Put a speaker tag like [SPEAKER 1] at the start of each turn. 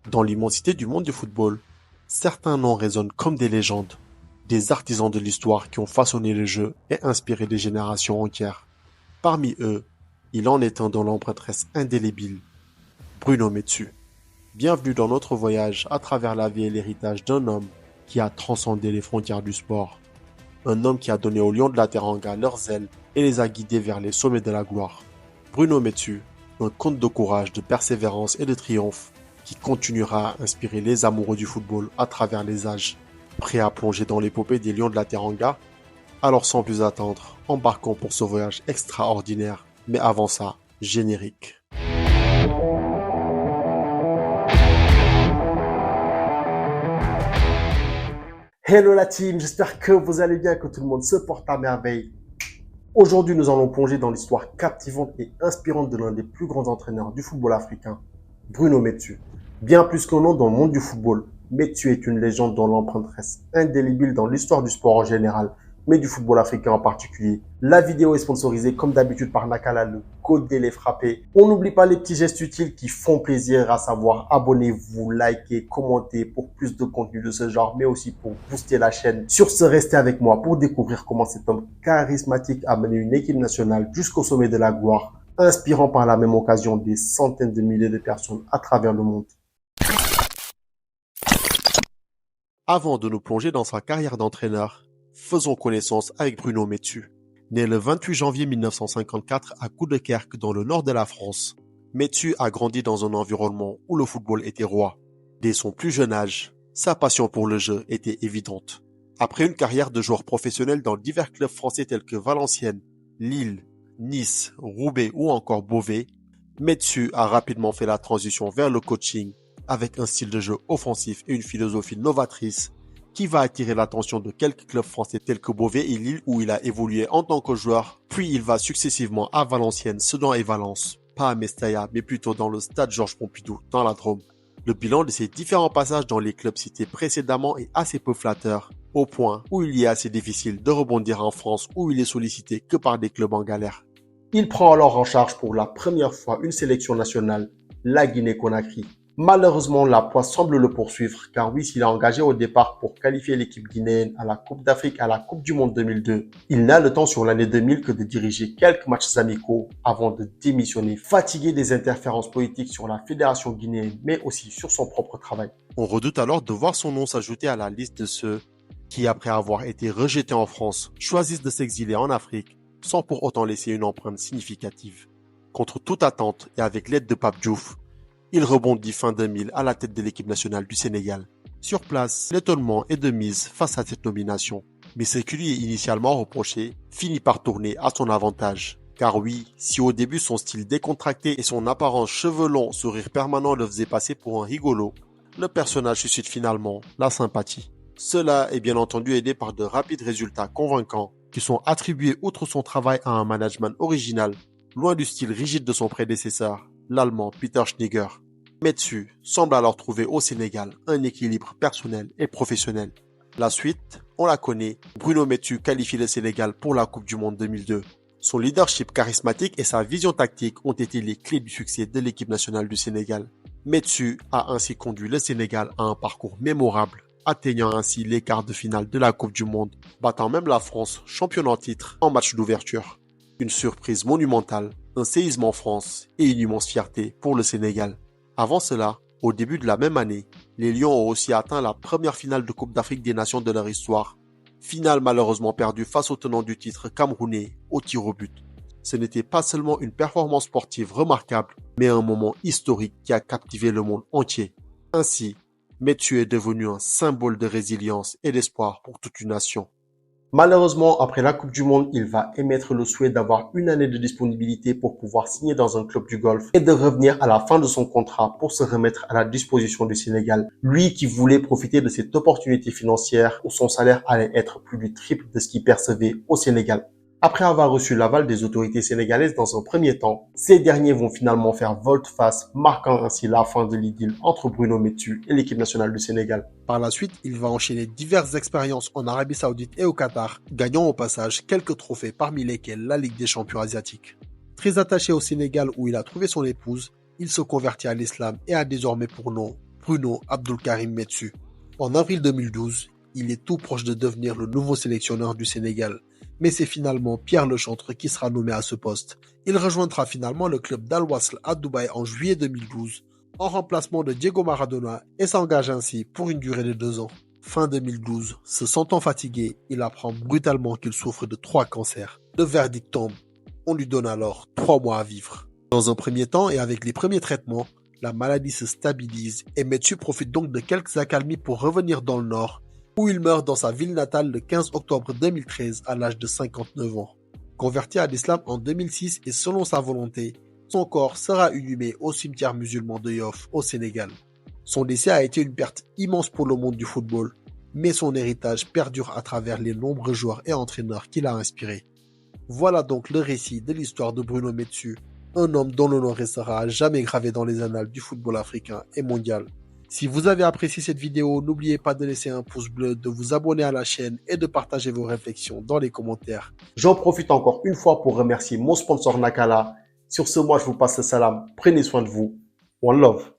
[SPEAKER 1] Dans l'immensité du monde du football, certains noms résonnent comme des légendes, des artisans de l'histoire qui ont façonné le jeu et inspiré des générations entières. Parmi eux, il en est un dont l'empreinte reste indélébile, Bruno Metsu. Bienvenue dans notre voyage à travers la vie et l'héritage d'un homme qui a transcendé les frontières du sport. Un homme qui a donné aux Lions de la Teranga leurs ailes et les a guidés vers les sommets de la gloire. Bruno Metsu, un conte de courage, de persévérance et de triomphe qui continuera à inspirer les amoureux du football à travers les âges. Prêt à plonger dans l'épopée des Lions de la Teranga? Alors sans plus attendre, embarquons pour ce voyage extraordinaire. Mais avant ça, générique. Hello la team, j'espère que vous allez bien, que tout le monde se porte à merveille. Aujourd'hui, nous allons plonger dans l'histoire captivante et inspirante de l'un des plus grands entraîneurs du football africain, Bruno Metsu. Bien plus qu'un nom dans le monde du football, Metsu est une légende dont l'empreinte reste indélébile dans l'histoire du sport en général, mais du football africain en particulier. La vidéo est sponsorisée comme d'habitude par Nakala, le code des frappés. On n'oublie pas les petits gestes utiles qui font plaisir, à savoir abonnez-vous, likez, commentez pour plus de contenu de ce genre, mais aussi pour booster la chaîne. Sur ce, restez avec moi pour découvrir comment cet homme charismatique a mené une équipe nationale jusqu'au sommet de la gloire, inspirant par la même occasion des centaines de milliers de personnes à travers le monde. Avant de nous plonger dans sa carrière d'entraîneur, faisons connaissance avec Bruno Metsu. Né le 28 janvier 1954 à Coudekerque dans le nord de la France, Metsu a grandi dans un environnement où le football était roi. Dès son plus jeune âge, sa passion pour le jeu était évidente. Après une carrière de joueur professionnel dans divers clubs français tels que Valenciennes, Lille, Nice, Roubaix ou encore Beauvais, Metsu a rapidement fait la transition vers le coaching avec un style de jeu offensif et une philosophie novatrice qui va attirer l'attention de quelques clubs français tels que Beauvais et Lille où il a évolué en tant que joueur, puis il va successivement à Valenciennes, Sedan et Valence, pas à Mestalla mais plutôt dans le stade Georges Pompidou dans la Drôme. Le bilan de ces différents passages dans les clubs cités précédemment est assez peu flatteur, au point où il y est assez difficile de rebondir en France où il est sollicité que par des clubs en galère. Il prend alors en charge pour la première fois une sélection nationale, la Guinée-Conakry. Malheureusement, la poisse semble le poursuivre car oui, s'il est engagé au départ pour qualifier l'équipe guinéenne à la Coupe d'Afrique à la Coupe du Monde 2002, il n'a le temps sur l'année 2000 que de diriger quelques matchs amicaux avant de démissionner, fatigué des interférences politiques sur la fédération guinéenne mais aussi sur son propre travail. On redoute alors de voir son nom s'ajouter à la liste de ceux qui, après avoir été rejetés en France, choisissent de s'exiler en Afrique sans pour autant laisser une empreinte significative. Contre toute attente et avec l'aide de Pape Diouf, il rebondit fin 2000 à la tête de l'équipe nationale du Sénégal. Sur place, l'étonnement est de mise face à cette nomination. Mais ce qui lui est initialement reproché finit par tourner à son avantage. Car oui, si au début son style décontracté et son apparence cheveux longs, sourire permanent le faisaient passer pour un rigolo, le personnage suscite finalement la sympathie. Cela est bien entendu aidé par de rapides résultats convaincants qui sont attribués outre son travail à un management original, loin du style rigide de son prédécesseur, l'Allemand Peter Schniger. Metsu semble alors trouver au Sénégal un équilibre personnel et professionnel. La suite, on la connaît, Bruno Metsu qualifie le Sénégal pour la Coupe du Monde 2002. Son leadership charismatique et sa vision tactique ont été les clés du succès de l'équipe nationale du Sénégal. Metsu a ainsi conduit le Sénégal à un parcours mémorable, atteignant ainsi les quarts de finale de la Coupe du Monde, battant même la France, championne en titre, en match d'ouverture. Une surprise monumentale, un séisme en France et une immense fierté pour le Sénégal. Avant cela, au début de la même année, les Lions ont aussi atteint la première finale de Coupe d'Afrique des Nations de leur histoire. Finale malheureusement perdue face au tenant du titre camerounais au tir au but. Ce n'était pas seulement une performance sportive remarquable, mais un moment historique qui a captivé le monde entier. Ainsi, Metsu est devenu un symbole de résilience et d'espoir pour toute une nation. Malheureusement, après la Coupe du Monde, il va émettre le souhait d'avoir une année de disponibilité pour pouvoir signer dans un club du Golfe et de revenir à la fin de son contrat pour se remettre à la disposition du Sénégal. Lui qui voulait profiter de cette opportunité financière où son salaire allait être plus du triple de ce qu'il percevait au Sénégal. Après avoir reçu l'aval des autorités sénégalaises dans un premier temps, ces derniers vont finalement faire volte-face, marquant ainsi la fin de l'idylle entre Bruno Metsu et l'équipe nationale du Sénégal. Par la suite, il va enchaîner diverses expériences en Arabie Saoudite et au Qatar, gagnant au passage quelques trophées parmi lesquels la Ligue des champions asiatiques. Très attaché au Sénégal où il a trouvé son épouse, il se convertit à l'islam et a désormais pour nom Bruno Abdulkarim Metsu. En avril 2012, il est tout proche de devenir le nouveau sélectionneur du Sénégal. Mais c'est finalement Pierre Lechantre qui sera nommé à ce poste. Il rejoindra finalement le club d'Al Wasl à Dubaï en juillet 2012, en remplacement de Diego Maradona, et s'engage ainsi pour une durée de 2 ans. Fin 2012, se sentant fatigué, il apprend brutalement qu'il souffre de 3 cancers. Le verdict tombe. On lui donne alors 3 mois à vivre. Dans un premier temps et avec les premiers traitements, la maladie se stabilise et Metsu profite donc de quelques accalmies pour revenir dans le nord, où il meurt dans sa ville natale le 15 octobre 2013 à l'âge de 59 ans. Converti à l'islam en 2006 et selon sa volonté, son corps sera inhumé au cimetière musulman de Yoff au Sénégal. Son décès a été une perte immense pour le monde du football, mais son héritage perdure à travers les nombreux joueurs et entraîneurs qu'il a inspirés. Voilà donc le récit de l'histoire de Bruno Metsu, un homme dont le nom restera à jamais gravé dans les annales du football africain et mondial. Si vous avez apprécié cette vidéo, n'oubliez pas de laisser un pouce bleu, de vous abonner à la chaîne et de partager vos réflexions dans les commentaires. J'en profite encore une fois pour remercier mon sponsor Nakala. Sur ce, moi je vous passe le salam. Prenez soin de vous. One love.